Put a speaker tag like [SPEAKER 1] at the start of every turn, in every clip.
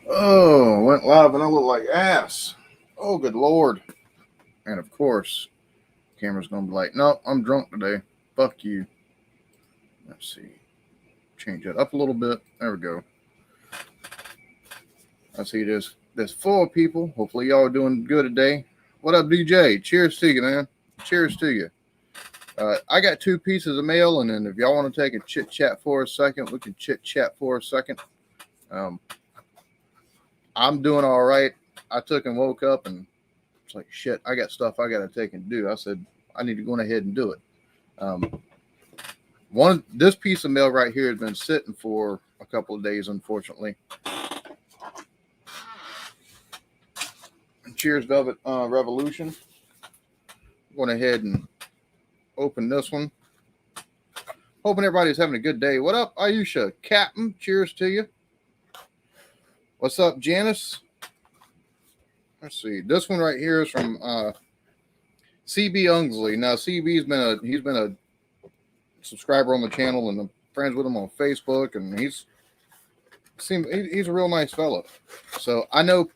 [SPEAKER 1] Oh, went live and I look like ass. Oh, good lord. And of course, camera's gonna be like, nope, I'm drunk today. Fuck you. Let's see. Change it up a little bit. There we go. I see there's 4 people. Hopefully y'all are doing good today. What up, DJ? Cheers to you, man. Cheers to you. I got 2 pieces of mail, and then if y'all want to take a chit chat for a second, we can chit chat for a second. Um, I'm doing all right. I took and woke up, and it's like shit. I got stuff I got to take and do. I said I need to go ahead and do it. This piece of mail right here has been sitting for a couple of days, unfortunately. Cheers, Velvet Revolution. Going ahead and open this one. Hoping everybody's having a good day. What up, Ayusha? Captain, cheers to you. What's up, Janice? Let's see. This one right here is from CB Ungsley. Now, CB's been a subscriber on the channel, and I'm friends with him on Facebook, and he's a real nice fellow. So I know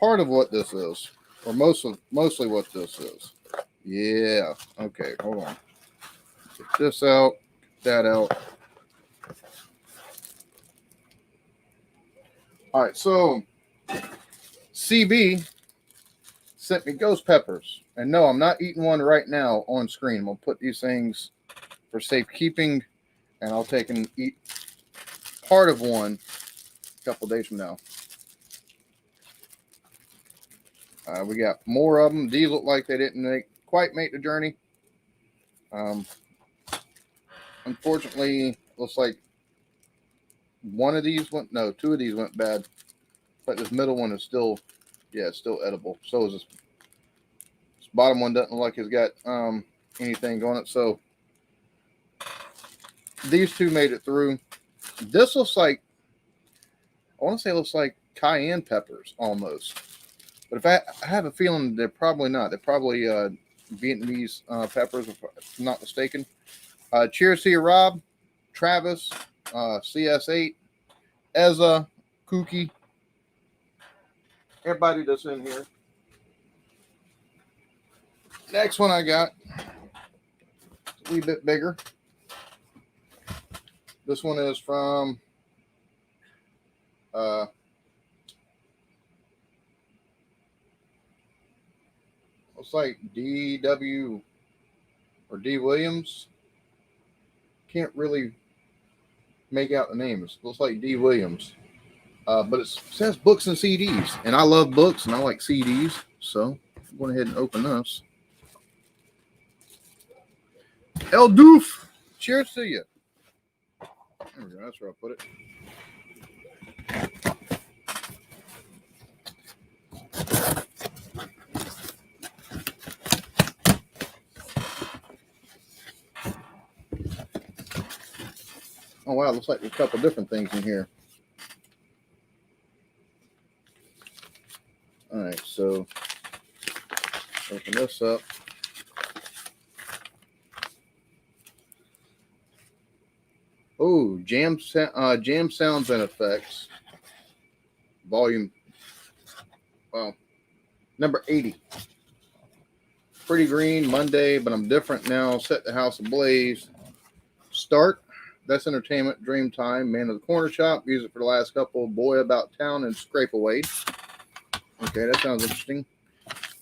[SPEAKER 1] part of what this is, or mostly what this is. Yeah. Okay. Hold on. Get this out. Get that out. All right. So CB sent me ghost peppers, and no, I'm not eating one right now on screen. I'm gonna put these things for safekeeping, and I'll take and eat part of one a couple days from now. We got more of them. These look like they didn't quite make the journey. Unfortunately, looks like 2 of these went bad. But this middle one is still edible. So is this bottom one doesn't look like it's got anything on it. So these 2 made it through. This looks like, I want to say it looks like cayenne peppers almost. But if I have a feeling they're probably not. They're probably Vietnamese peppers, if I'm not mistaken. Cheers to you, Rob, Travis, CS8, Ezza, Kookie, everybody that's in here. Next one I got, a wee bit bigger. This one is from looks like DW or D Williams. Can't really make out the name. It looks like D Williams. But it says books and CDs. And I love books and I like CDs. So I'm going ahead and open this. El Doof. Cheers to you. There we go. That's where I put it. Oh, wow. Looks like there's a couple different things in here. All right. So open this up. Oh, Jam Sounds and Effects. Volume, number 80. Pretty green, Monday, but I'm different now. Set the house ablaze. Start. That's Entertainment, Dream Time, Man of the Corner Shop. Music for the last couple. Boy About Town and Scrape Away. Okay, that sounds interesting.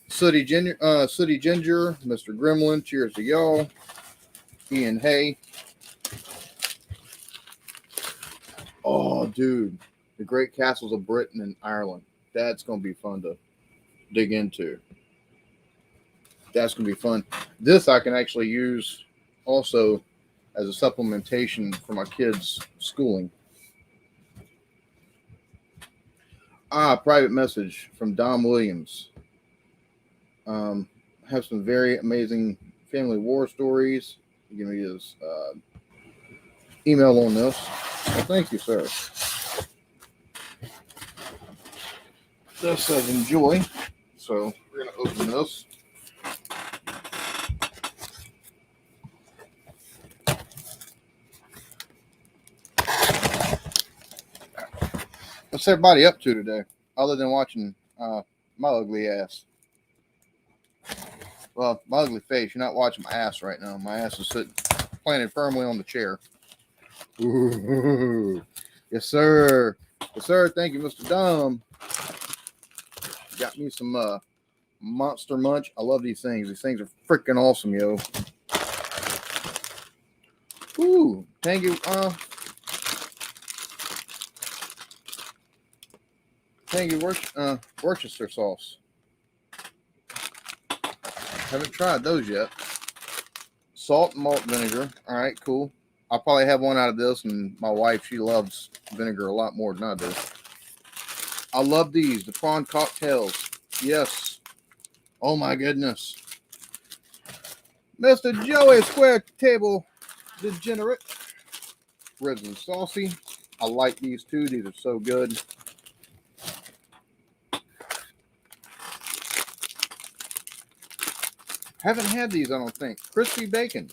[SPEAKER 1] Sooty Ginger, Mr. Gremlin. Cheers to y'all. Ian Hay. Oh, dude. The Great Castles of Britain and Ireland. That's going to be fun to dig into. That's going to be fun. This I can actually use also as a supplementation for my kids' schooling. Private message from Dom Williams. Have some very amazing family war stories. Give me his email on this. Well, thank you, sir. This says enjoy. So we're going to open this. What's everybody up to today, other than watching my ugly ass? Well, my ugly face. You're not watching my ass right now. My ass is sitting planted firmly on the chair. Ooh. Yes, sir. Yes, sir. Thank you, Mr. Dumb. Got me some Monster Munch. I love these things. These things are freaking awesome, yo. Ooh, thank you. Thank you, Worcester sauce. Haven't tried those yet. Salt and malt vinegar. All right, cool. I'll probably have one out of this, and my wife, she loves vinegar a lot more than I do. I love these, the prawn cocktails. Yes. Oh my goodness. Mr. Joey Square Table Degenerate. Ribs and saucy. I like these too. These are so good. Haven't had these, I don't think. Crispy bacon.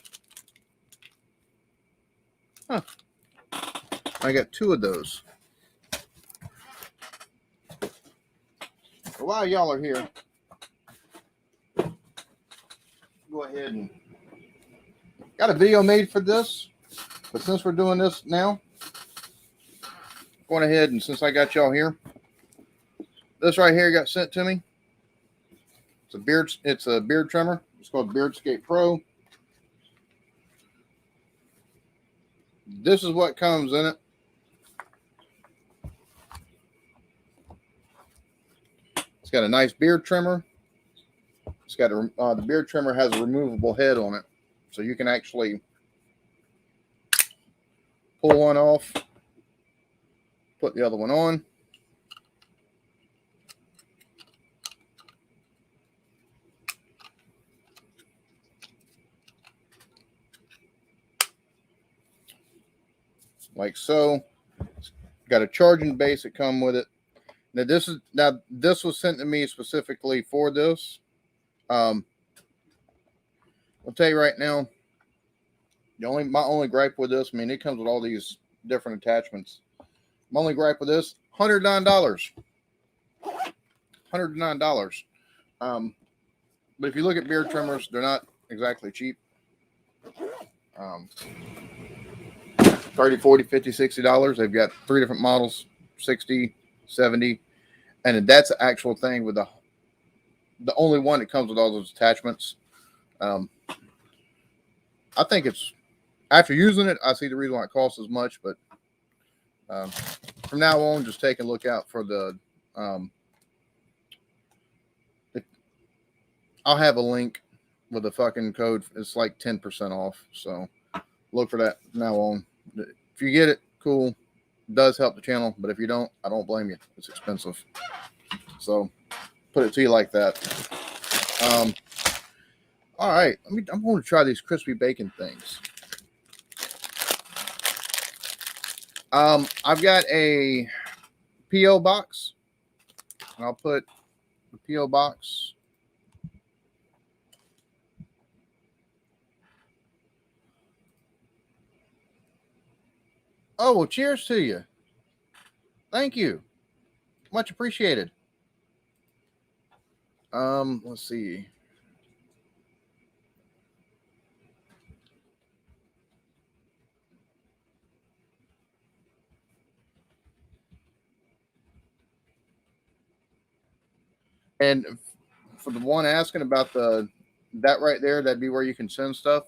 [SPEAKER 1] Huh. I got 2 of those. While y'all are here, go ahead and got a video made for this, but since we're doing this now, going ahead and since I got y'all here, this right here got sent to me. It's a beard trimmer. It's called Beardscape Pro. This is what comes in it. It's got a nice beard trimmer. It's got the beard trimmer has a removable head on it, so you can actually pull one off, put the other one on. Like so. It's got a charging base that come with it. Now this was sent to me specifically for this. I'll tell you right now, my only gripe with this, I mean, it comes with all these different attachments. My only gripe with this, $109. $109. But if you look at beard trimmers, they're not exactly cheap. 30, 40, 50, $60. They've got 3 different models, 60, 70. And that's the actual thing with the only one that comes with all those attachments. I think it's, after using it, I see the reason why it costs as much, but from now on, just take a look out for the, I'll have a link with the fucking code. It's like 10% off. So look for that from now on. If you get it, cool. It does help the channel, but if you don't, I don't blame you. It's expensive. So put it to you like that. All right. I'm going to try these crispy bacon things. I've got a P.O. box, and I'll put the P.O. box. Oh, well, cheers to you. Thank you. Much appreciated. Let's see. And for the one asking about that right there, that'd be where you can send stuff.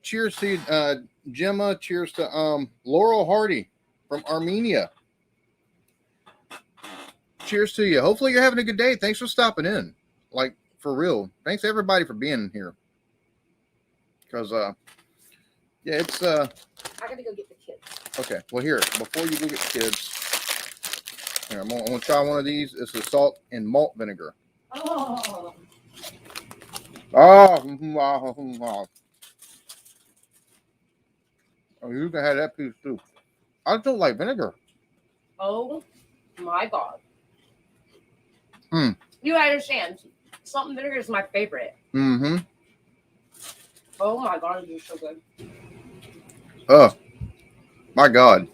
[SPEAKER 1] Cheers to Gemma. Cheers to Laurel Hardy from Armenia. Cheers to you. Hopefully you're having a good day. Thanks for stopping in. Like, for real. Thanks everybody for being here. Because yeah, it's I
[SPEAKER 2] gotta go get the kids.
[SPEAKER 1] Okay, well here, before you go get the kids, here, I'm gonna try one of these. This is salt and malt vinegar.
[SPEAKER 2] Oh.
[SPEAKER 1] Oh, you can have that piece too. I don't like vinegar.
[SPEAKER 2] Oh my God.
[SPEAKER 1] Mm.
[SPEAKER 2] You understand. Salt and vinegar is my favorite.
[SPEAKER 1] Mm-hmm.
[SPEAKER 2] Oh my God, you're so good.
[SPEAKER 1] Oh, my God.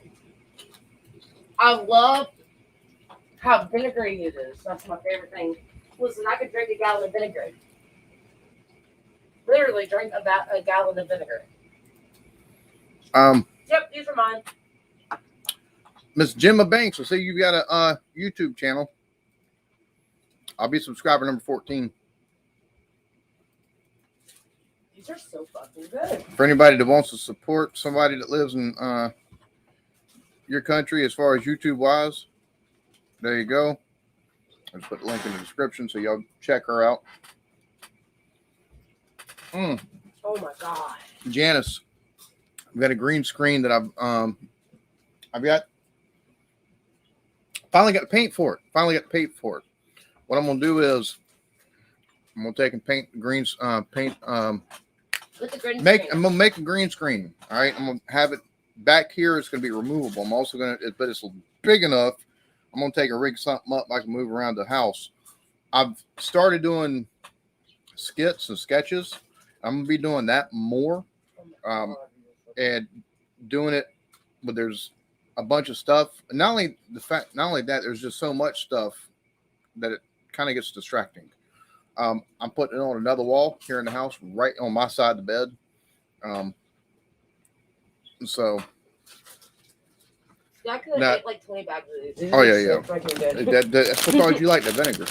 [SPEAKER 2] I love how vinegary it is. That's my favorite thing. Listen, I could drink a gallon of vinegar. Literally drink a gallon of vinegar. Yep, these are mine.
[SPEAKER 1] Miss Gemma Banks, I see you've got a YouTube channel. I'll be subscriber number 14.
[SPEAKER 2] These are so fucking good.
[SPEAKER 1] For anybody that wants to support somebody that lives in your country as far as YouTube wise, there you go. I'll just put the link in the description so y'all check her out.
[SPEAKER 2] Oh my god.
[SPEAKER 1] Janice, I've got a green screen that I've got finally got paint for it. What I'm gonna do is I'm gonna take and paint greens paint
[SPEAKER 2] With the green
[SPEAKER 1] I'm
[SPEAKER 2] screen.
[SPEAKER 1] gonna make a green screen. All right, I'm gonna have it back here. It's gonna be removable. I'm also gonna, but it's big enough. I'm gonna take and rig something up. I can move around the house. I've started doing skits and sketches. I'm gonna be doing that more, and doing it. But there's a bunch of stuff. Not only that, there's just so much stuff that it kind of gets distracting. I'm putting it on another wall here in the house, right on my side of the bed. So
[SPEAKER 2] I could have ate like 20 bags of these.
[SPEAKER 1] Oh, yeah.
[SPEAKER 2] Good.
[SPEAKER 1] That's because you like the vinegar.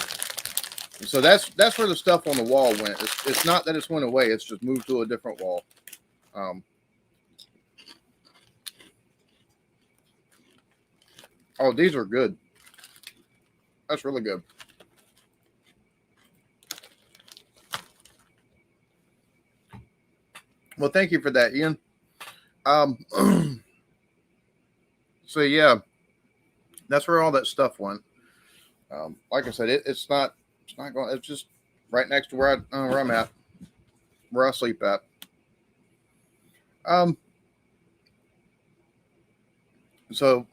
[SPEAKER 1] So that's where the stuff on the wall went. It's not that it's went away. It's just moved to a different wall. Oh, these are good. That's really good. Well, thank you for that, Ian. So yeah, that's where all that stuff went. Like I said, it's not going. It's just right next to where I'm at, where I sleep at. So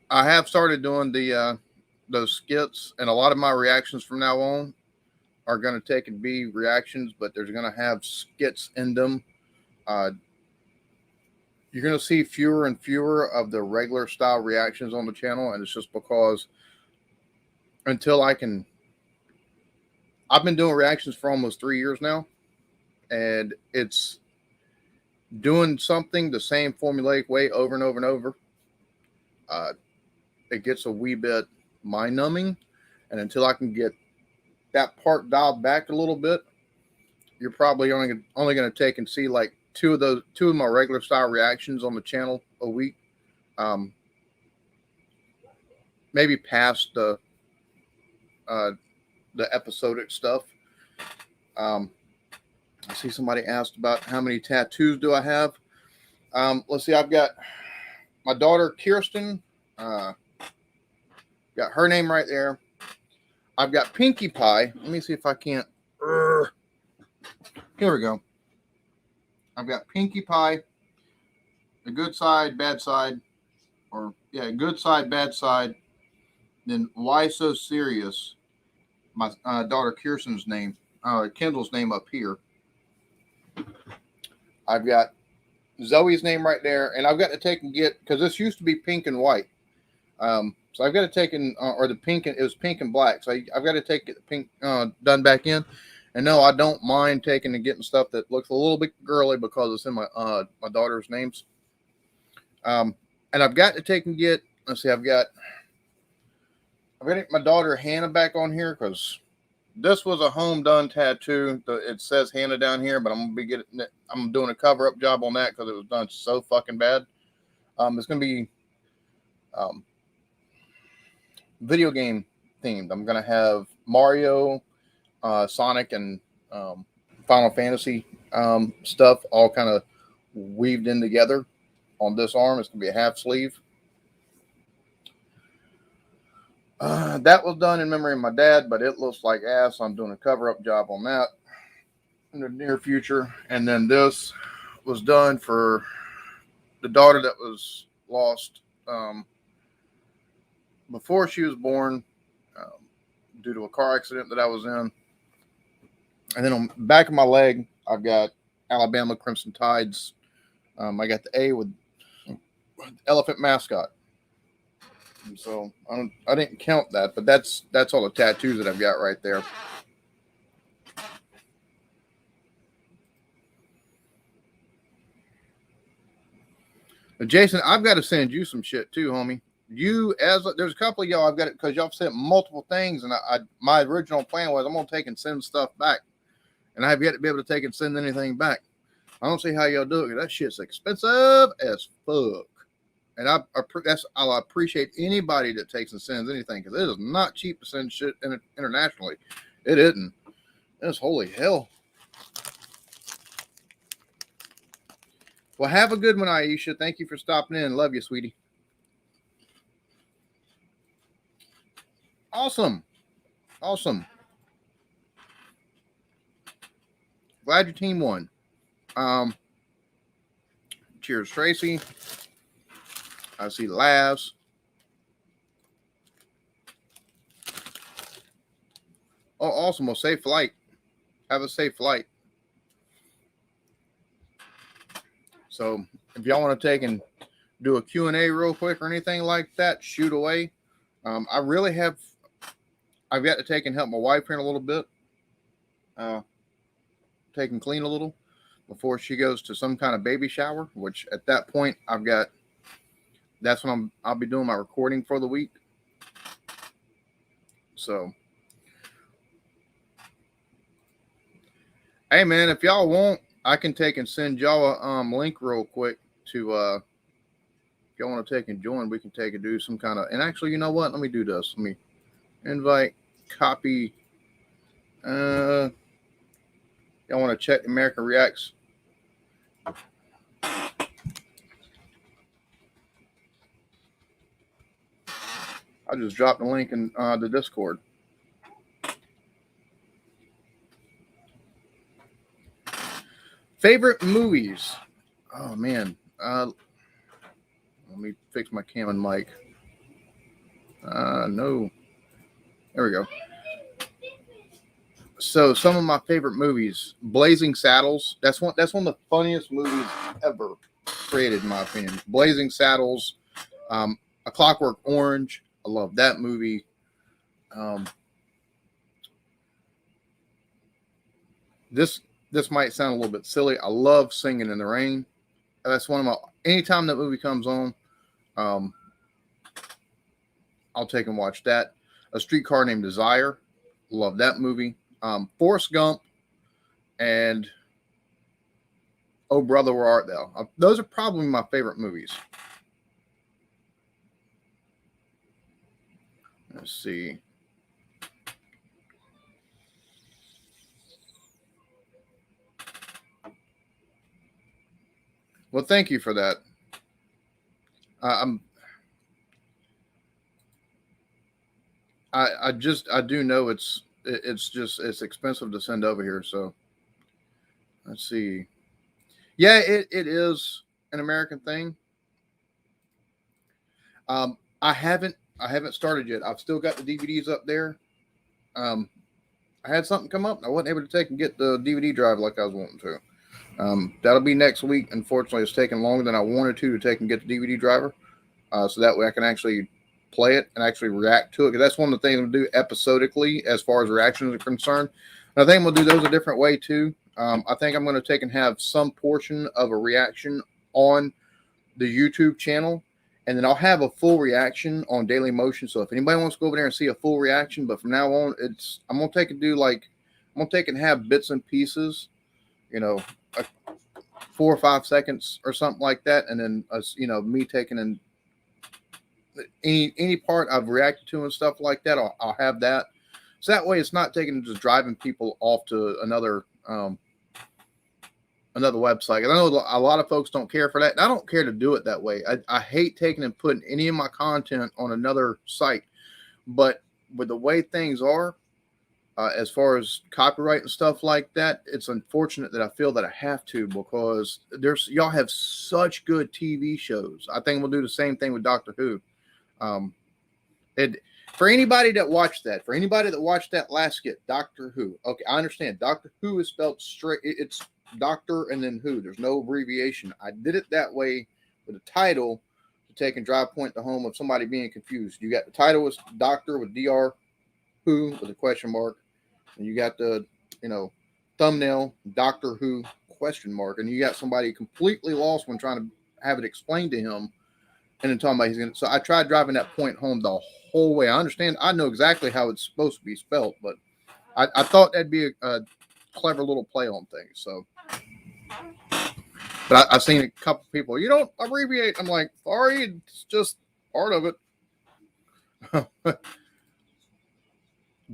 [SPEAKER 1] I have started doing those skits, and a lot of my reactions from now on are going to take and be reactions, but there's going to have skits in them. You're going to see fewer and fewer of the regular style reactions on the channel, and it's just because until I've been doing reactions for almost 3 years now, and it's doing something the same formulaic way over and over and over. It gets a wee bit mind numbing, and until I can get that part dialed back a little bit, you're probably only going to take and see like two of my regular style reactions on the channel a week. Maybe past the episodic stuff. I see somebody asked about how many tattoos do I have. Let's see. I've got my daughter Kirsten. Got her name right there. I've got Pinkie Pie. Let me see if I can't. Here we go. I've got Pinkie Pie, the good side, bad side, or yeah, good side, bad side. Then Why So Serious? My daughter Kirsten's name, Kendall's name up here. I've got Zoe's name right there, and I've got to take and get, because this used to be pink and white. So I've got to take in, or the pink, it was pink and black. So I've got to take the pink done back in. And no, I don't mind taking and getting stuff that looks a little bit girly because it's in my daughter's names. And I've got to take and get, let's see, I've got my daughter Hannah back on here because this was a home done tattoo. It says Hannah down here, but I'm doing a cover up job on that because it was done so fucking bad. It's gonna be video game themed. I'm gonna have Mario, Sonic, and Final Fantasy stuff all kind of weaved in together on this arm. It's gonna be a half sleeve. That was done in memory of my dad, but it looks like ass. I'm doing a cover-up job on that in the near future. And then this was done for the daughter that was lost before she was born due to a car accident that I was in. And then on the back of my leg, I've got Alabama Crimson Tides. I got the A with elephant mascot. And so I didn't count that, but that's all the tattoos that I've got right there. But Jason, I've got to send you some shit too, homie. There's a couple of y'all I've got it because y'all sent multiple things, and my original plan was I'm gonna take and send stuff back, and I have yet to be able to take and send anything back. I don't see how y'all do it. That shit's expensive as fuck. And I'll appreciate anybody that takes and sends anything because it is not cheap to send shit internationally. It isn't. It's holy hell. Well, have a good one, Aisha. Thank you for stopping in. Love you, sweetie. Awesome. Glad your team won. Cheers, Tracy. I see laughs. Oh, awesome. Well, safe flight. Have a safe flight. So if y'all want to take and do a Q&A real quick or anything like that, shoot away. I've got to take and help my wife here in a little bit. Take and clean a little before she goes to some kind of baby shower, which at that point that's when I'll be doing my recording for the week. So, hey man, if y'all want, I can take and send y'all a link real quick to if y'all want to take and join, we can take and do some kind of, and actually, you know what? Let me do this. Let me invite, copy. Y'all want to check American Reacts? I just dropped the link in the Discord. Favorite movies? Oh man, let me fix my cam and mic. No, there we go. So some of my favorite movies: Blazing Saddles. That's one of the funniest movies ever created, in my opinion. Blazing Saddles, A Clockwork Orange. I love that movie. This might sound a little bit silly. I love Singing in the Rain. That's one of my. Anytime that movie comes on, I'll take and watch that. A Streetcar Named Desire. Love that movie. Forrest Gump and Oh Brother, Where Art Thou? Those are probably my favorite movies. Let's see. Well, thank you for that. I do know it's expensive to send over here. So let's see. Yeah, it is an American thing. I haven't started yet. I've still got the DVDs up there. I had something come up. I wasn't able to take and get the DVD drive like I was wanting to. That'll be next week. Unfortunately, it's taking longer than I wanted to take and get the DVD driver. So that way I can actually play it and actually react to it. Because that's one of the things we'll do episodically as far as reactions are concerned. And I think we'll do those a different way too. I think I'm going to take and have some portion of a reaction on the YouTube channel. And then I'll have a full reaction on Daily Motion. So if anybody wants to go over there and see a full reaction, but from now on, I'm going to take and have bits and pieces, 4 or 5 seconds or something like that. And then, me taking in any part I've reacted to and stuff like that, I'll have that. So that way it's not taking and just driving people off to another website. And I know a lot of folks don't care for that. And I don't care to do it that way. I hate taking and putting any of my content on another site. But with the way things are, as far as copyright and stuff like that, it's unfortunate that I feel that I have to, because y'all have such good TV shows. I think we'll do the same thing with Doctor Who. For anybody that watched that last skit, Doctor Who. Okay, I understand. Doctor Who is spelled straight. It's Doctor and then Who. There's no abbreviation. I did it that way with the title to take and drive point the home of somebody being confused. You got the title was Doctor with Dr. Who with a question mark, and you got the thumbnail Doctor Who question mark, and you got somebody completely lost when trying to have it explained to him, and then talking about he's gonna. So I tried driving that point home the whole way. I understand. I know exactly how it's supposed to be spelled, but I thought that'd be a clever little play on things. So, but I've seen a couple people. You don't abbreviate. I'm like, sorry, it's just part of it.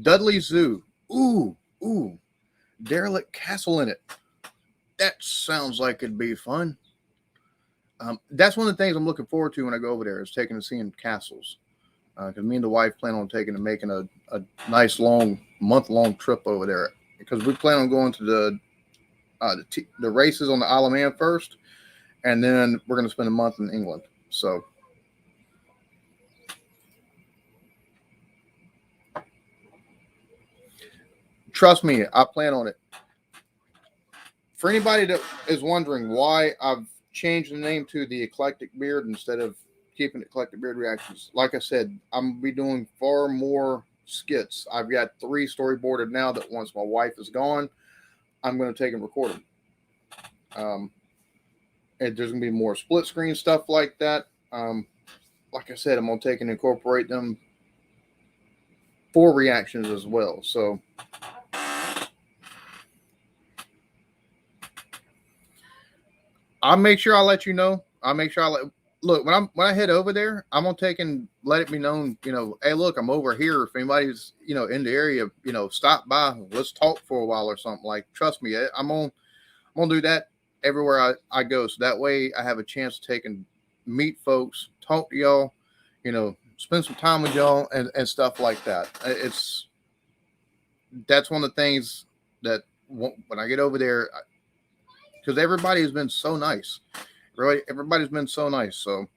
[SPEAKER 1] Dudley Zoo. Ooh. Derelict Castle in it. That sounds like it'd be fun. That's one of the things I'm looking forward to when I go over there is taking and seeing castles. Because me and the wife plan on taking and making a nice month-long trip over there. Because we plan on going to the races on the Isle of Man first, and then we're going to spend a month in England. So, trust me, I plan on it. For anybody that is wondering why I've changed the name to the Eclectic Beard instead of keeping Eclectic Beard Reactions, like I said, I'm going to be doing far more skits. I've got 3 storyboarded now that once my wife is gone, I'm going to take and record them. And there's going to be more split screen stuff like that. Like I said, I'm going to take and incorporate them for reactions as well. So, I'll make sure I let you know. I'll make sure look when I head over there. I'm gonna take and let it be known. Hey, look, I'm over here. If anybody's in the area, stop by. Let's talk for a while or something. Like, trust me, I'm gonna do that everywhere I go. So that way, I have a chance to take and meet folks, talk to y'all, spend some time with y'all, and stuff like that. That's one of the things that when I get over there. Because everybody has been so nice. Right? Everybody's been so nice. So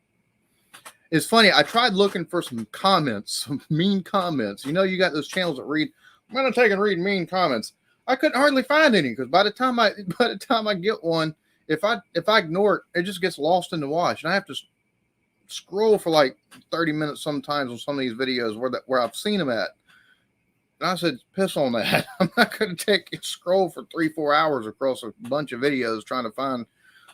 [SPEAKER 1] it's funny. I tried looking for some comments, some mean comments. You got those channels that read. I'm gonna take and read mean comments. I couldn't hardly find any because by the time I get one, if I ignore it, it just gets lost in the wash, and I have to scroll for like 30 minutes sometimes on some of these videos where I've seen them at. And I said, piss on that. I'm not going to scroll for 3-4 hours across a bunch of videos trying to find.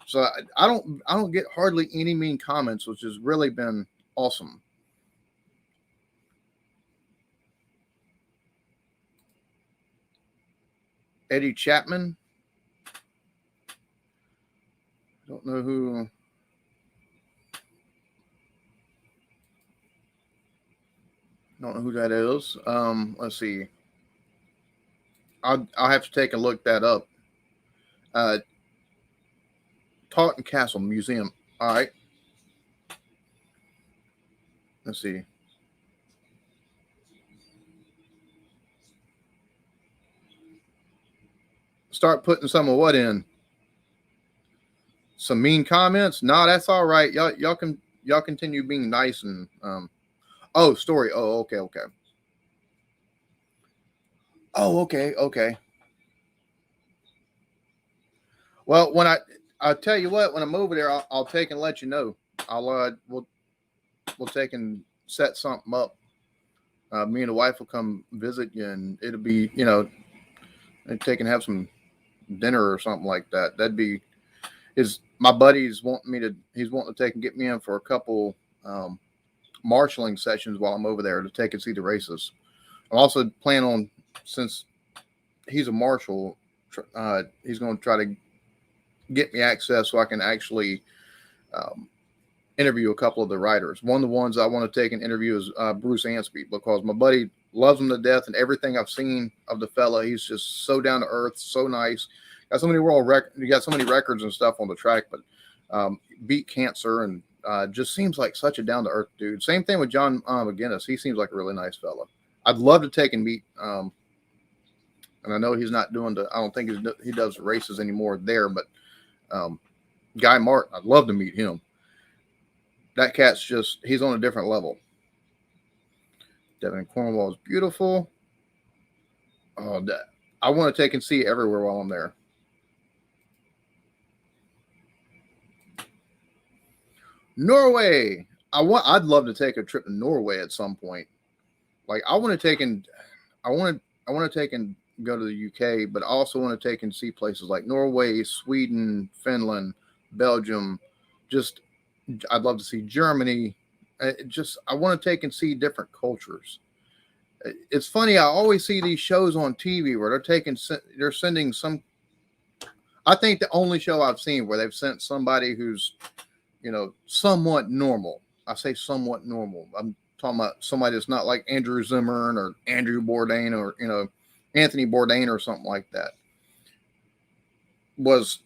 [SPEAKER 1] So I don't get hardly any mean comments, which has really been awesome. Eddie Chapman. Don't know who. Don't know who that is. Let's see. I'll have to take a look that up. Taunton Castle Museum. All right. Let's see. Start putting some of what in? Some mean comments? No, that's all right. Y'all continue being nice and oh, story. Oh, okay. Oh, okay. Well, I'll tell you what, when I'm over there, I'll take and let you know. We'll take and set something up. Me and the wife will come visit you, and it'll be, take and have some dinner or something like that. That'd be my buddy's wanting to take and get me in for a couple marshalling sessions while I'm over there to take and see the races. I'm also planning on, since he's a marshal, he's going to try to get me access so I can actually interview a couple of the riders. One of the ones I want to take an interview is Bruce Antsby, because my buddy loves him to death, and everything I've seen of the fella, he's just so down to earth, so nice. Got so many you got so many records and stuff on the track, but beat cancer and just seems like such a down to earth dude. Same thing with John McGinnis. He seems like a really nice fella. I'd love to take and meet. And I know he's not doing I don't think he does races anymore there, but Guy Martin, I'd love to meet him. That cat's he's on a different level. Devin Cornwall is beautiful. Oh, I want to take and see everywhere while I'm there. Norway. I'd love to take a trip to Norway at some point. Like I want to take and I want to take and go to the UK, but I also want to take and see places like Norway, Sweden, Finland, Belgium. Just I'd love to see Germany. I want to take and see different cultures. It's funny. I always see these shows on TV where they're sending some. I think the only show I've seen where they've sent somebody who's, somewhat normal. I say somewhat normal. I'm talking about somebody that's not like Andrew Zimmern or Andrew Bourdain or Anthony Bourdain or something like that. Was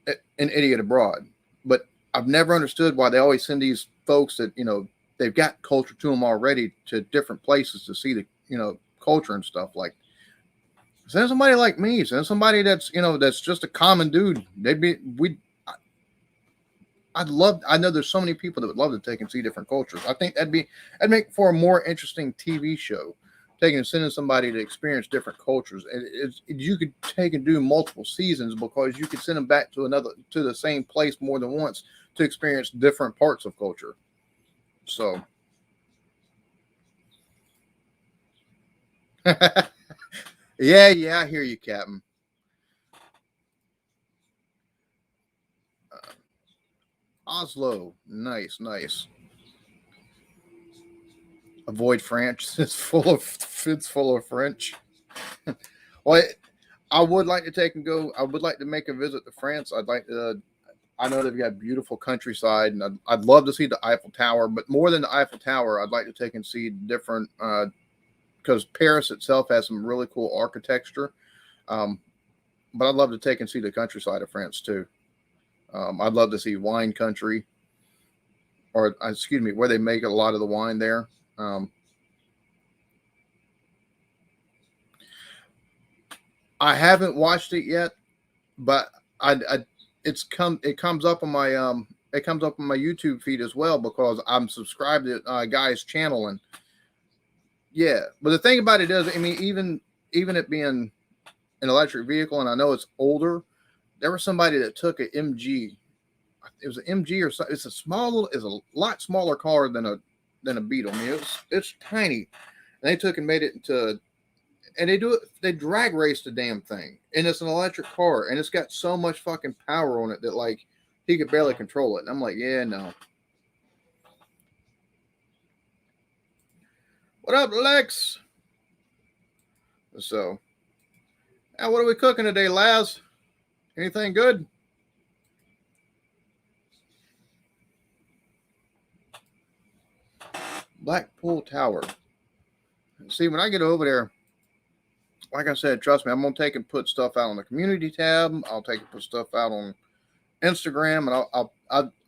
[SPEAKER 1] an idiot abroad, but I've never understood why they always send these folks that they've got culture to them already to different places to see the culture and stuff. Like send somebody like me, send somebody that's that's just a common dude. I know there's so many people that would love to take and see different cultures. I think that'd make for a more interesting TV show, taking and sending somebody to experience different cultures. And you could take and do multiple seasons because you could send them back to the same place more than once to experience different parts of culture. So yeah, I hear you, Captain. Oslo, nice. Avoid France. It's full of French. Well, I would like to take and go. I would like to make a visit to France. I'd like to. I know they've got beautiful countryside, and I'd love to see the Eiffel Tower. But more than the Eiffel Tower, I'd like to take and see different. Because Paris itself has some really cool architecture. But I'd love to take and see the countryside of France too. I'd love to see wine country, or excuse me, where they make a lot of the wine there. I haven't watched it yet, but it comes up on my YouTube feed as well because I'm subscribed to a guy's channel. And yeah, but the thing about it is, I mean, even it being an electric vehicle, and I know it's older, there was somebody that took an MG. It was an MG or something. It's a lot smaller car than a Beetle. I mean, it's tiny, and they took and made it into. And they drag race the damn thing. And it's an electric car. And it's got so much fucking power on it that, like, he could barely control it. And I'm like, yeah, no. What up, Lex? So, now what are we cooking today, Laz? Anything good? Blackpool Tower. See, when I get over there, like I said, trust me, I'm gonna take and put stuff out on the community tab. I'll take and put stuff out on Instagram, and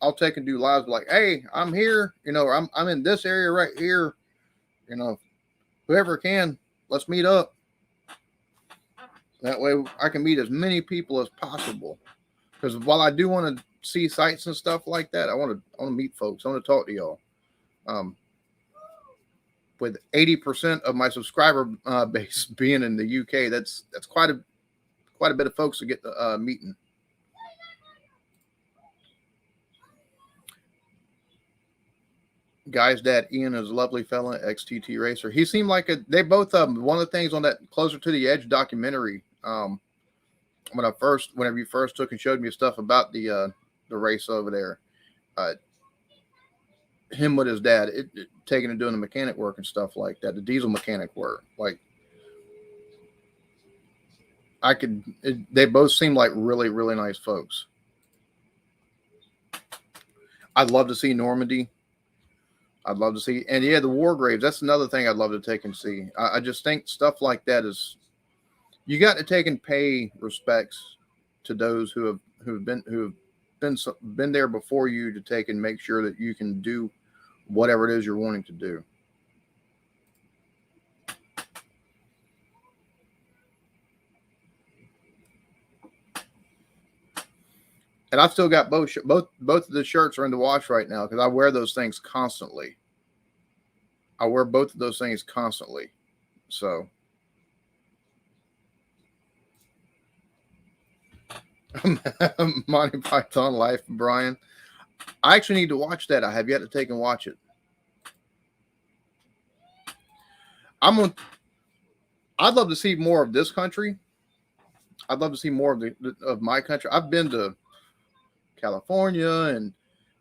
[SPEAKER 1] I'll take and do lives like, hey, I'm here, I'm in this area right here, whoever can, let's meet up. That way I can meet as many people as possible. Because while I do want to see sites and stuff like that, I want to meet folks. I want to talk to y'all. With 80% of my subscriber base being in the UK, that's quite a bit of folks to get the meeting. Guy's dad Ian is a lovely fella, XTT racer. He seemed like they both one of the things on that Closer to the Edge documentary. Whenever you first took and showed me stuff about the race over there, him with his dad, taking and doing the mechanic work and stuff like that, the diesel mechanic work. Like, they both seem like really, really nice folks. I'd love to see Normandy. I'd love to see, and yeah, the war graves. That's another thing I'd love to take and see. I just think stuff like that you got to take and pay respects to those who have been there before you, to take and make sure that you can do whatever it is you're wanting to do. And I've still got both of the shirts are in the wash right now because I wear those things constantly. I wear both of those things constantly. So Monty Python Life, Brian. I actually need to watch that. I have yet to take and watch it. I'd love to see more of this country. I'd love to see more of my country. I've been to California, and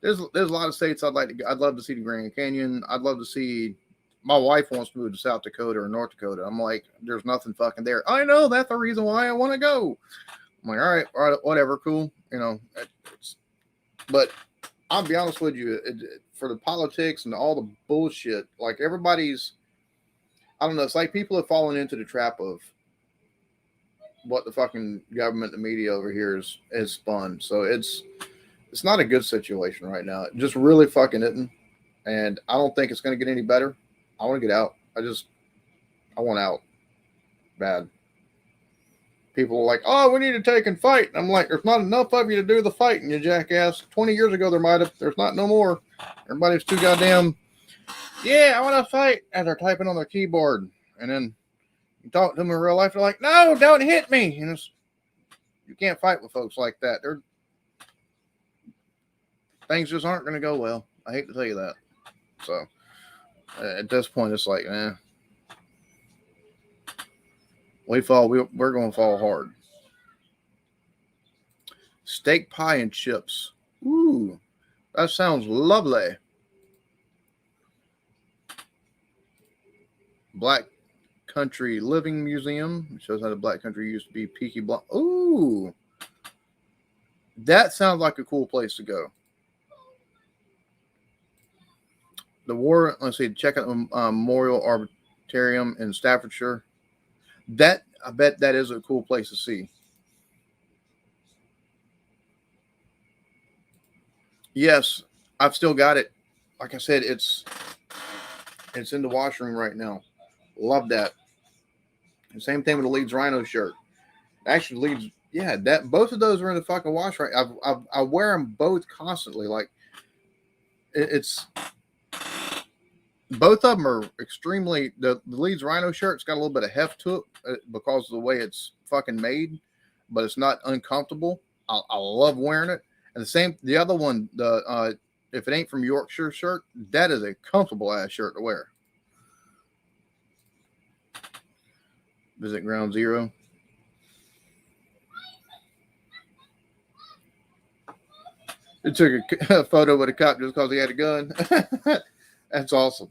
[SPEAKER 1] there's a lot of states I'd like to go. I'd love to see the Grand Canyon. I'd love to see. My wife wants to move to South Dakota or North Dakota. I'm like, there's nothing fucking there. I know, that's the reason why I want to go. I'm like, all right, whatever, cool. You know, but I'll be honest with you, for the politics and all the bullshit, like everybody's, I don't know, it's like people have fallen into the trap of what the fucking government, the media over here is spun. So it's not a good situation right now. It just really fucking isn't. And I don't think it's going to get any better. I want to get out. I want out bad. People are like, oh, we need to take and fight. And I'm like, there's not enough of you to do the fighting, you jackass. 20 years ago, there's not no more. Everybody's too goddamn, yeah, I want to fight. And they're typing on their keyboard. And then you talk to them in real life, they're like, no, don't hit me. And you can't fight with folks like that. Things just aren't going to go well. I hate to tell you that. So at this point, it's like, we're going to fall hard. Steak pie and chips. Ooh, that sounds lovely. Black Country Living Museum. It shows how the Black Country used to be. Peaky Blind. Ooh, that sounds like a cool place to go. Let's see, check out the Memorial Arboretum in Staffordshire. I bet that is a cool place to see. Yes, I've still got it. Like I said, it's in the washroom right now. Love that. The same thing with the Leeds Rhino shirt. Actually, Leeds, yeah, both of those are in the fucking wash right. I wear them both constantly. Like it's. Both of them are extremely. The Leeds Rhino shirt's got a little bit of heft to it because of the way it's fucking made, but it's not uncomfortable. I love wearing it. And the other one, if it ain't from Yorkshire shirt, that is a comfortable ass shirt to wear. Visit Ground Zero. It took a photo with a cop just because he had a gun. That's awesome.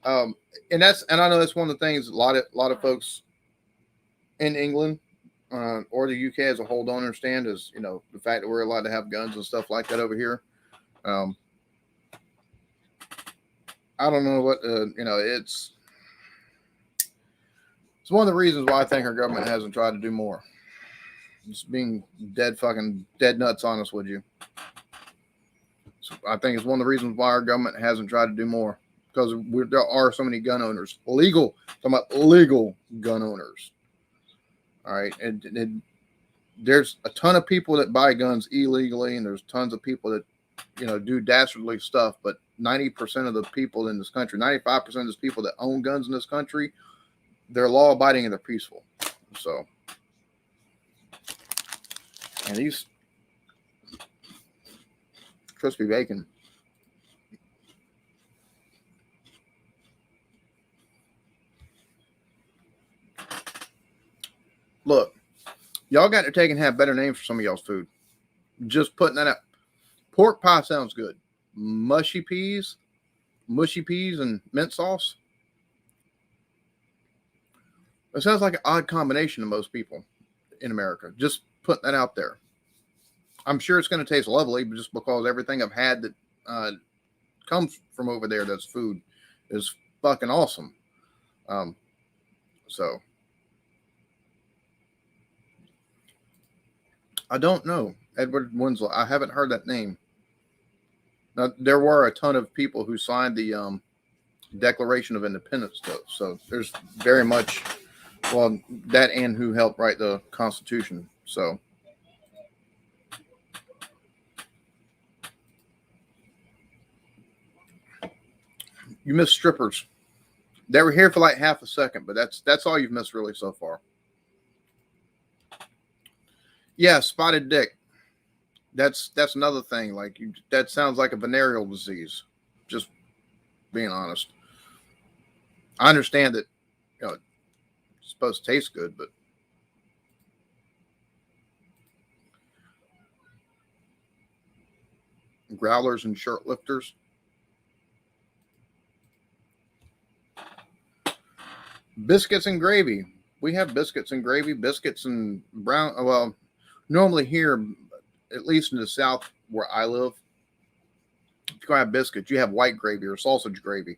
[SPEAKER 1] And I know that's one of the things a lot of folks in England or the UK as a whole don't understand is, you know, the fact that we're allowed to have guns and stuff like that over here. I don't know what, you know, it's one of the reasons why I think our government hasn't tried to do more. Just being dead nuts honest with you. So I think it's one of the reasons why our government hasn't tried to do more. Because there are so many gun owners, talking about legal gun owners. All right, and there's a ton of people that buy guns illegally, and there's tons of people that, you know, do dastardly stuff. But 90% of the people in this country, 95% of the people that own guns in this country, they're law-abiding and they're peaceful. So, and these crispy bacon. Look, y'all got to take and have better names for some of y'all's food. Just putting that out. Pork pie sounds good. Mushy peas and mint sauce. It sounds like an odd combination to most people in America. Just putting that out there. I'm sure it's going to taste lovely, but just because everything I've had that comes from over there that's food is fucking awesome. So I don't know. Edward Winslow. I haven't heard that name. Now, there were a ton of people who signed the Declaration of Independence, though. So there's very much, well, that and who helped write the Constitution. So you missed strippers. They were here for like half a second, but that's all you've missed really so far. Yeah, spotted dick. That's another thing. Like that sounds like a venereal disease. Just being honest. I understand that it's supposed to taste good, but growlers and shirt lifters. Biscuits and gravy. We have biscuits and gravy, biscuits and brown. Well, normally here, at least in the South where I live, if you're going to have biscuits, you have white gravy or sausage gravy.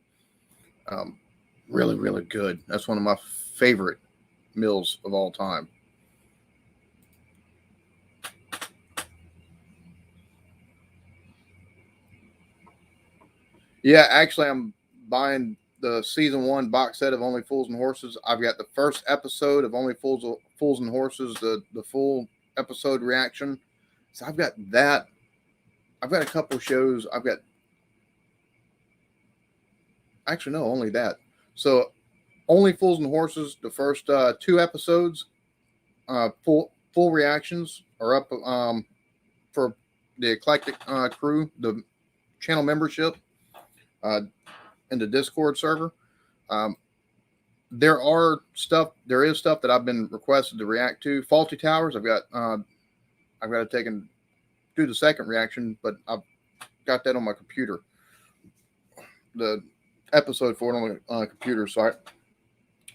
[SPEAKER 1] Really, really good. That's one of my favorite meals of all time. Yeah, actually, I'm buying the season 1 box set of Only Fools and Horses. I've got the first episode of Only Fools and Horses, the full episode reaction. So I've got that. I've got a couple shows. I've got actually no, only that. So Only Fools and Horses, the first 2 episodes, full reactions are up for the Eclectic crew, the channel membership in the Discord server. There is stuff that I've been requested to react to. Faulty Towers, I've got to take and do the second reaction, but I've got that on my computer. The episode for it on the computer, so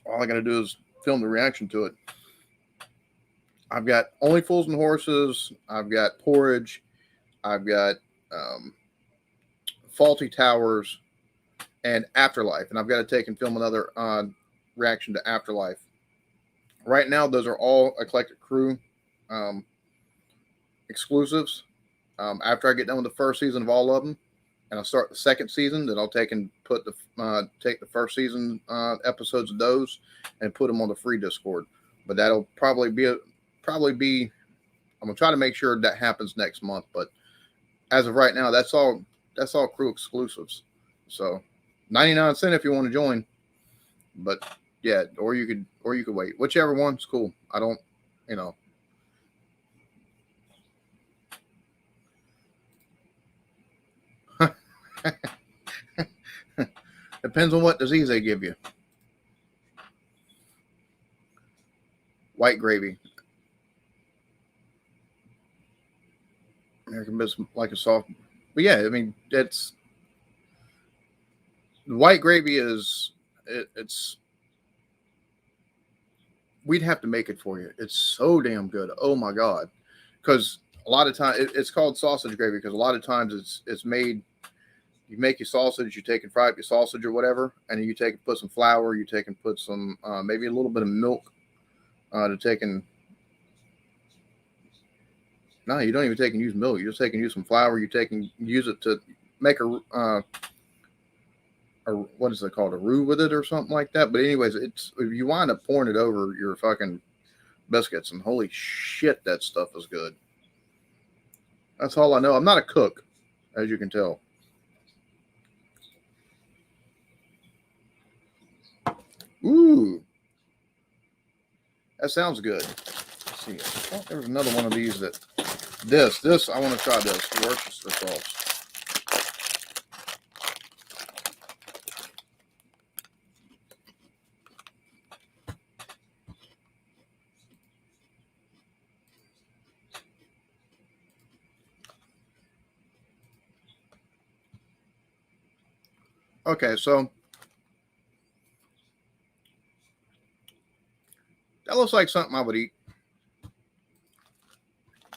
[SPEAKER 1] all I got to do is film the reaction to it. I've got Only Fools and Horses. I've got Porridge. I've got Faulty Towers and Afterlife, and I've got to take and film another reaction to Afterlife. Right now, those are all Eclectic Crew exclusives. After I get done with the first season of all of them, and I'll start the second season, then I'll take and put take the first season episodes of those and put them on the free Discord. But that'll probably be I'm gonna try to make sure that happens next month. But as of right now, that's all crew exclusives. So 99 cents if you want to join. But yeah, or you could wait. Whichever one's cool. I don't, depends on what disease they give you. White gravy. American biscuit like a soft. But yeah, I mean, it's white gravy is it's we'd have to make it for you. It's so damn good. Oh my God. Because a lot of times it's called sausage gravy because a lot of times it's made. You make your sausage, you take and fry up your sausage or whatever, and then you take and put some flour, you take and put some maybe a little bit of milk to take and. No, you don't even take and use milk. You just take and use some flour. You take and use it to make a what is it called, a roux with it or something like that. But anyways, it's if you wind up pouring it over your fucking biscuits, and holy shit, that stuff is good. That's all I know. I'm not a cook, as you can tell. Ooh, that sounds good. Let's see. Oh, there was another one of these that this I want to try this Worcester sauce. Okay, so that looks like something I would eat.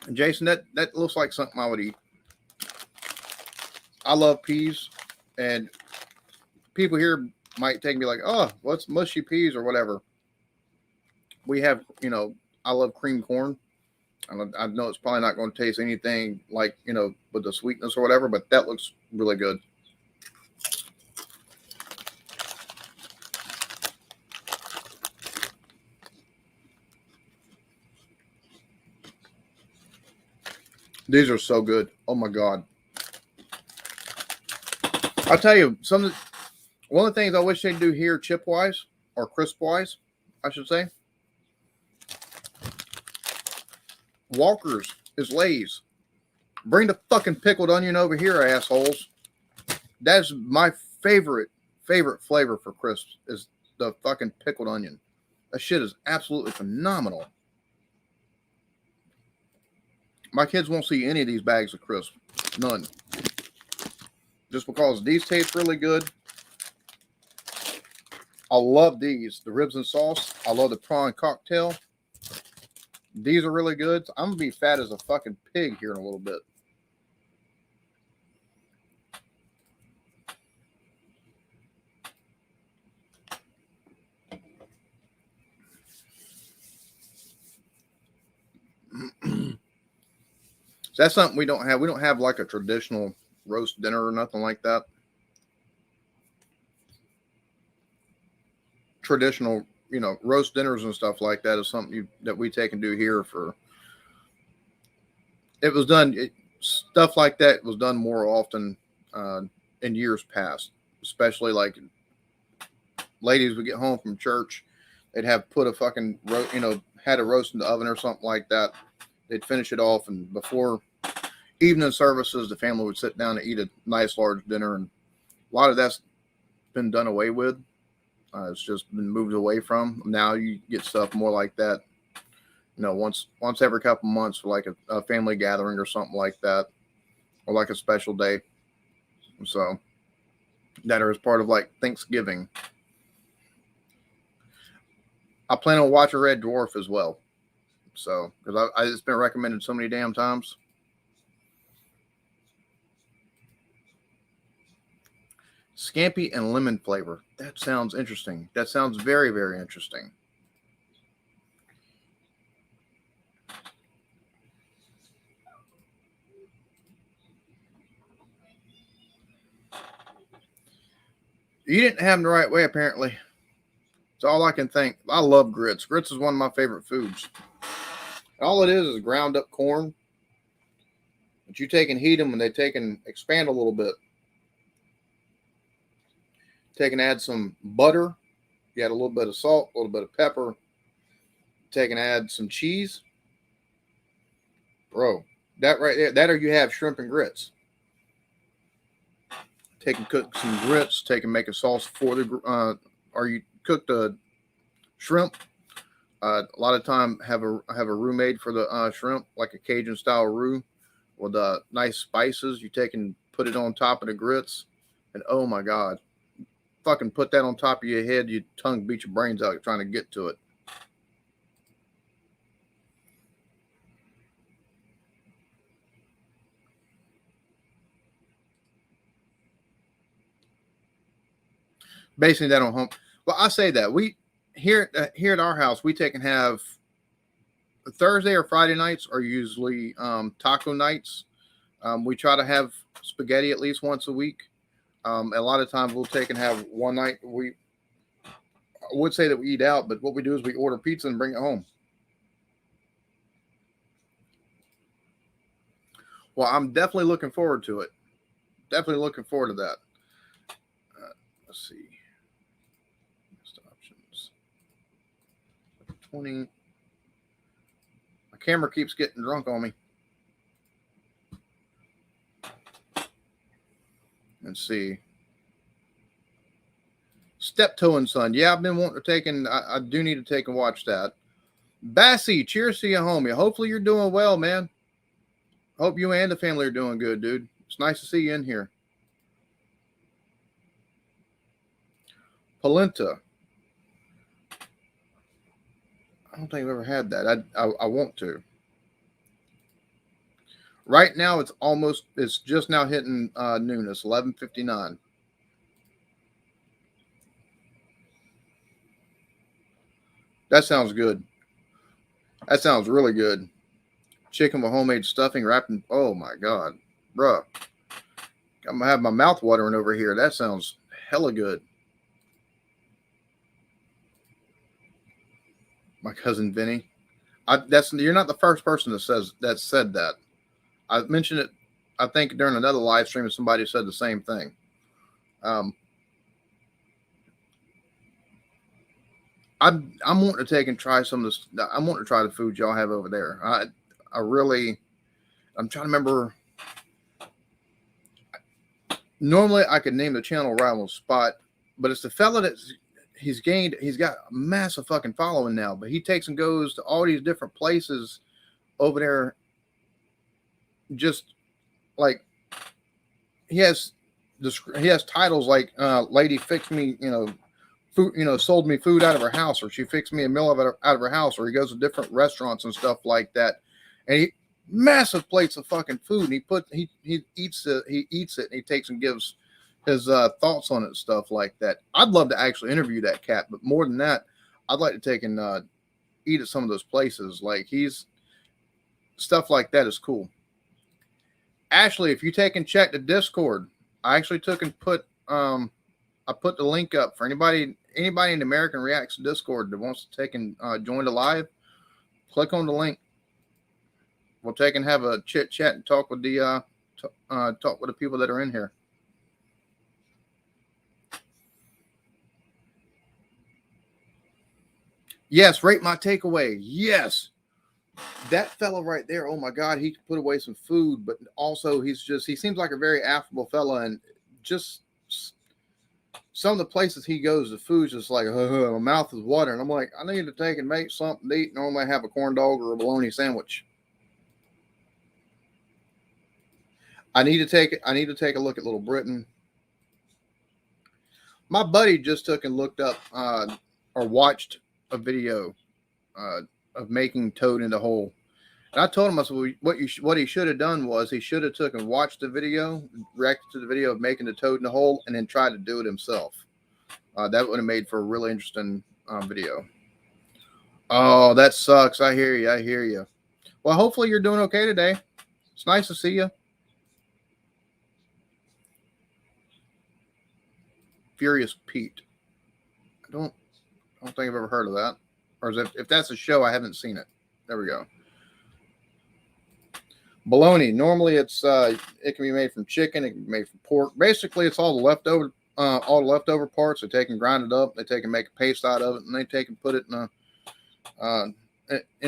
[SPEAKER 1] And Jason, that looks like something I would eat. I love peas, and people here might take me like, oh, what's mushy peas or whatever. We have, I love cream corn. I know it's probably not going to taste anything like, with the sweetness or whatever, but that looks really good. These are so good. Oh my God. I'll tell you, one of the things I wish they'd do here chip wise or crisp wise, I should say. Walker's is Lay's. Bring the fucking pickled onion over here, assholes. That's my favorite flavor for crisps is the fucking pickled onion. That shit is absolutely phenomenal. My kids won't see any of these bags of crisps. None. Just because these taste really good. I love these. The ribs and sauce. I love the prawn cocktail. These are really good. I'm going to be fat as a fucking pig here in a little bit. So that's something we don't have. We don't have like a traditional roast dinner or nothing like that. Traditional, roast dinners and stuff like that is something that we take and do here for. It was done. Stuff like that was done more often in years past, especially like ladies would get home from church. They'd have put a fucking, had a roast in the oven or something like that. They'd finish it off, and before evening services, the family would sit down and eat a nice large dinner. And a lot of that's been done away with. It's just been moved away from. Now you get stuff more like that, once every couple months for like a family gathering or something like that, or like a special day. So that are as part of like Thanksgiving. I plan on watching Red Dwarf as well. So, because it's been recommended so many damn times. Scampi and lemon flavor. That sounds interesting. That sounds very, very interesting. You didn't have them the right way, apparently. It's all I can think. I love grits. Grits is one of my favorite foods. All it is ground up corn. But you take and heat them and they take and expand a little bit. Take and add some butter. You add a little bit of salt, a little bit of pepper. Take and add some cheese. Bro, that right there, that or you have shrimp and grits. Take and cook some grits. Take and make a sauce for the, or you cook the shrimp. A lot of time have a roux made for the shrimp, like a Cajun style roux with nice spices. You take and put it on top of the grits, and oh my god, fucking put that on top of your head, your tongue beat your brains out trying to get to it. Basically, that on home. Well, I say that we here at our house we take and have Thursday or Friday nights are usually taco nights. We try to have spaghetti at least once a week. A lot of times we'll take and have one night. I would say that we eat out, but what we do is we order pizza and bring it home. Well, I'm definitely looking forward to it. Definitely looking forward to that. Let's see. Next options. 20. My camera keeps getting drunk on me. Let's see. Steptoe and Son. Yeah, I've been wanting to take and I do need to take and watch that. Bassy, cheers to you, homie. Hopefully you're doing well, man. Hope you and the family are doing good, dude. It's nice to see you in here. Polenta. I don't think I've ever had that. I want to. Right now, it's just now hitting noon. It's 11:59. That sounds good. That sounds really good. Chicken with homemade stuffing wrapped in, oh my God. Bruh. I'm going to have my mouth watering over here. That sounds hella good. My cousin Vinny. You're not the first person that said that. I mentioned it, I think, during another live stream, and somebody said the same thing. I'm wanting to take and try some of this. I'm wanting to try the food y'all have over there. I'm trying to remember. Normally I could name the channel right on the spot, but it's the fella that's he's got a massive fucking following now, but he takes and goes to all these different places over there. Just like he has titles like lady fixed me, food, sold me food out of her house, or she fixed me a meal out of her house, or he goes to different restaurants and stuff like that, and he massive plates of fucking food, and he eats it, and he takes and gives his thoughts on it and stuff like that. I'd love to actually interview that cat, but more than that, I'd like to take and eat at some of those places. Like he's stuff like that is cool. Ashley, if you take and check the Discord, I actually took and put I put the link up for anybody in the American Reacts Discord that wants to take and join the live. Click on the link. We'll take and have a chit chat and talk with the people that are in here. Yes, rate my takeaway. Yes. That fellow right there, oh my God, he could put away some food, but also he seems like a very affable fella, and just some of the places he goes, the food's just like, my mouth is watering. I'm like, I need to take and make something to eat. Normally I have a corn dog or a bologna sandwich. I need to take a look at Little Britain. My buddy just took and looked up or watched a video of making Toad in the Hole. And I told him, I said, what he should have done was he should have took and watched the video, reacted to the video of making the Toad in the Hole, and then tried to do it himself. That would have made for a really interesting video. Oh, that sucks. I hear you. Well, hopefully you're doing okay today. It's nice to see you. Furious Pete. I don't think I've ever heard of that. Or if that's a show, I haven't seen it. There we go. Bologna. Normally, it can be made from chicken. It can be made from pork. Basically, it's all the leftover parts. They take and grind it up. They take and make a paste out of it, and they take and put it in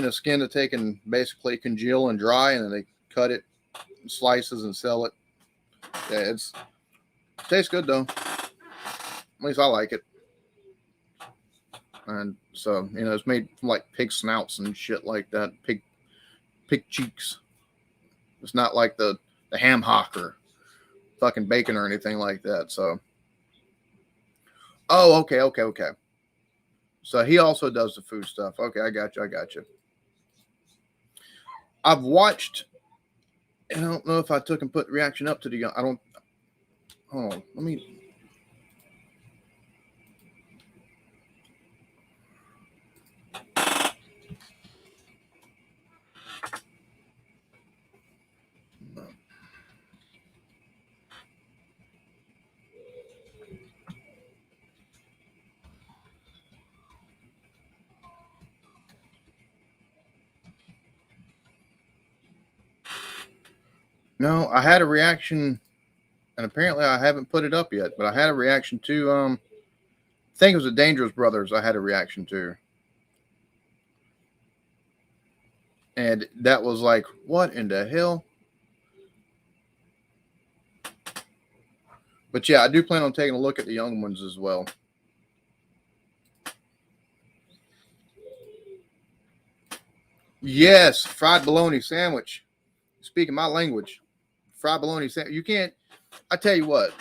[SPEAKER 1] a skin to take and basically congeal and dry, and then they cut it in slices and sell it. Yeah, it tastes good though. At least I like it. And so, it's made from like pig snouts and shit like that. Pig cheeks. It's not like the ham hock or fucking bacon or anything like that. So, oh, okay. So he also does the food stuff. Okay, I got you. I've watched, and I don't know if I took and put reaction up to the. I don't. Hold on. Let me. No, I had a reaction, and apparently I haven't put it up yet, but I had a reaction to, I think it was the Dangerous Brothers I had a reaction to. And that was like, what in the hell? But yeah, I do plan on taking a look at the young ones as well. Yes, fried bologna sandwich. Speaking my language. Fried bologna sandwich. You can't, I tell you what,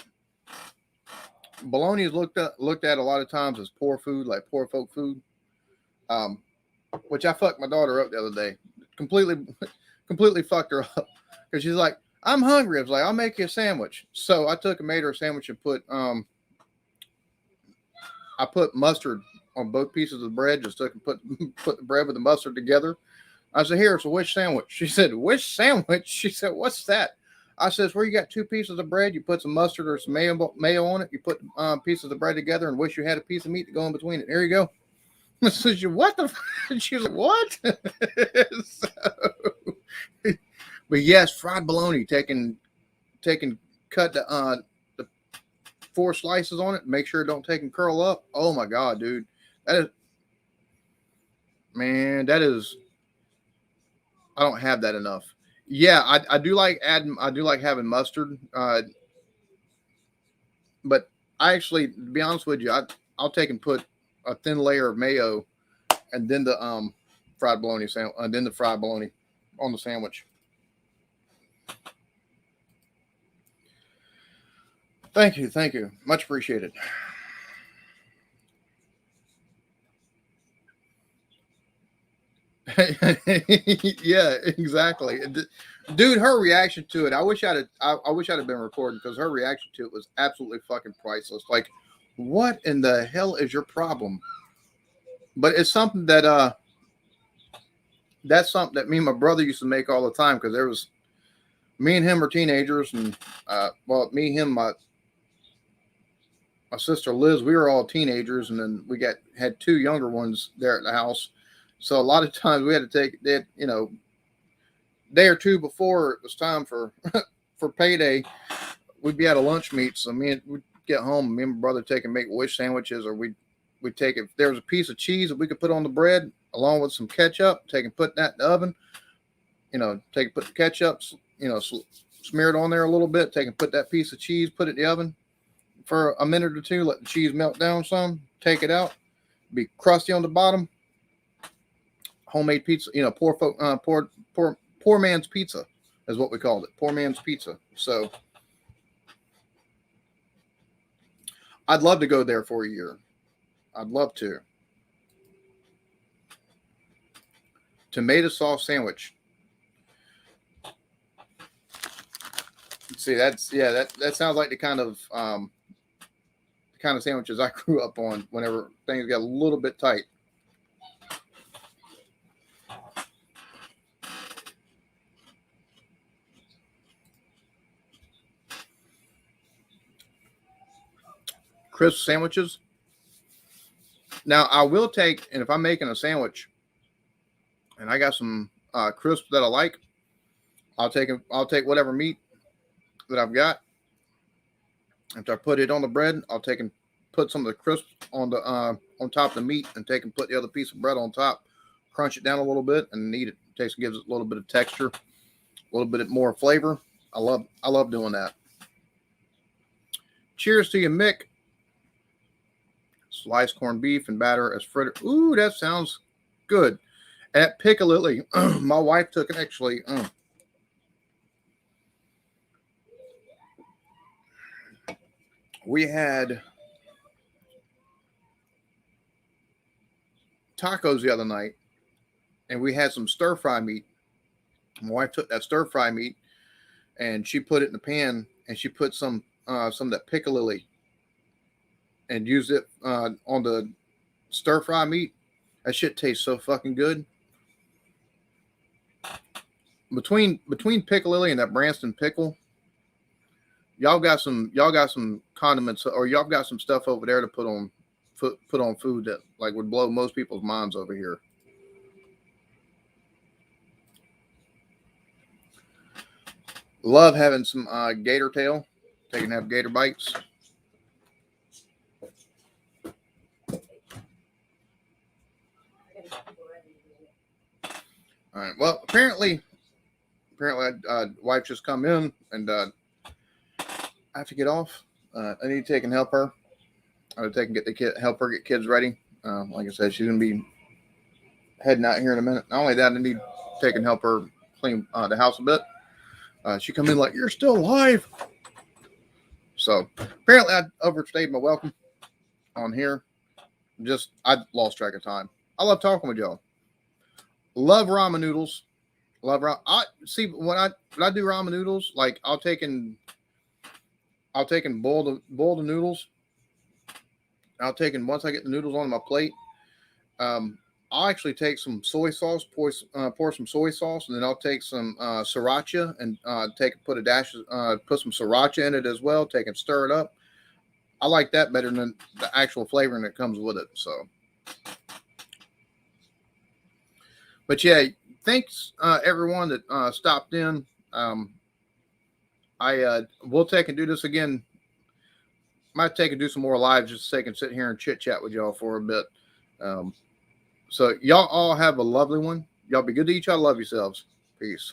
[SPEAKER 1] bologna is looked at a lot of times as poor food, like poor folk food. Which I fucked my daughter up the other day. Completely fucked her up. Because she's like, I'm hungry. I was like, I'll make you a sandwich. So I took and made her a sandwich and put mustard on both pieces of bread. Just took and put the bread with the mustard together. I said, here, it's a wish sandwich. She said, wish sandwich? She said, what's that? I said, where you got two pieces of bread, you put some mustard or some mayo on it, you put pieces of bread together and wish you had a piece of meat to go in between it. There you go. I said, what the fuck? She was like, what? But yes, fried bologna, cut the 4 slices on it, make sure it don't take and curl up. Oh my God, dude. That is, I don't have that enough. Yeah, I do like having mustard. But I actually, to be honest with you, I'll take and put a thin layer of mayo and then the fried bologna sandwich, then the fried bologna on the sandwich. Thank you, much appreciated. Yeah, exactly, dude. Her reaction to it, I wish I'd have been recording, because her reaction to it was absolutely fucking priceless. Like, what in the hell is your problem? But it's something that that's something that me and my brother used to make all the time, because there was me and him were teenagers, and well, me, him, my sister Liz, we were all teenagers, and then we had two younger ones there at the house. So a lot of times we had to take that, day or two before it was time for for payday, we'd be at a lunch meet. So we'd get home, me and my brother take and make wish sandwiches, or we'd take, if there was a piece of cheese that we could put on the bread along with some ketchup, take and put that in the oven. Take and put the ketchup, smear it on there a little bit, take and put that piece of cheese, put it in the oven for a minute or two, let the cheese melt down some, take it out, be crusty on the bottom. Homemade pizza, poor man's pizza is what we called it. Poor man's pizza. So I'd love to go there for a year. I'd love to. Tomato sauce sandwich. See, that sounds like the kind of sandwiches I grew up on whenever things got a little bit tight. Crisp sandwiches. Now I will take, and if I'm making a sandwich and I got some crisps that I like, I'll take whatever meat that I've got. After I put it on the bread, I'll take and put some of the crisps on top of the meat, and take and put the other piece of bread on top, crunch it down a little bit, and eat it. It gives it a little bit of texture, a little bit more flavor. I love doing that. Cheers to you, Mick. Sliced corned beef and batter as fritter. Ooh, that sounds good. At Piccalilli, my wife took it actually. We had tacos the other night, and we had some stir fry meat. My wife took that stir fry meat and she put it in the pan, and she put some of that Piccalilli and used it on the stir fry meat. That shit tastes so fucking good. Between Piccalilli and that Branston pickle, y'all got some condiments, or y'all got some stuff over there to put on food that like would blow most people's minds over here. Love having some gator tail. Taking have gator bites. All right. Well, apparently, wife just come in, and I have to get off. I need to take and help her. I have to take and help her get kids ready. Like I said, she's gonna be heading out here in a minute. Not only that, I need to take and help her clean the house a bit. She come in like, "You're still alive." So apparently, I overstayed my welcome on here. I lost track of time. I love talking with y'all. Love ramen noodles. Love ramen. I see when I do ramen noodles, like I'll take and boil the noodles. I'll take and once I get the noodles on my plate, I'll actually take some soy sauce, pour some soy sauce, and then I'll take some sriracha and put some sriracha in it as well. Take and stir it up. I like that better than the actual flavoring that comes with it. So, but yeah, thanks everyone that stopped in. I will take and do this again. Might take and do some more lives just so I can sit here and chit chat with y'all for a bit. So y'all all have a lovely one. Y'all be good to each other. Love yourselves. Peace.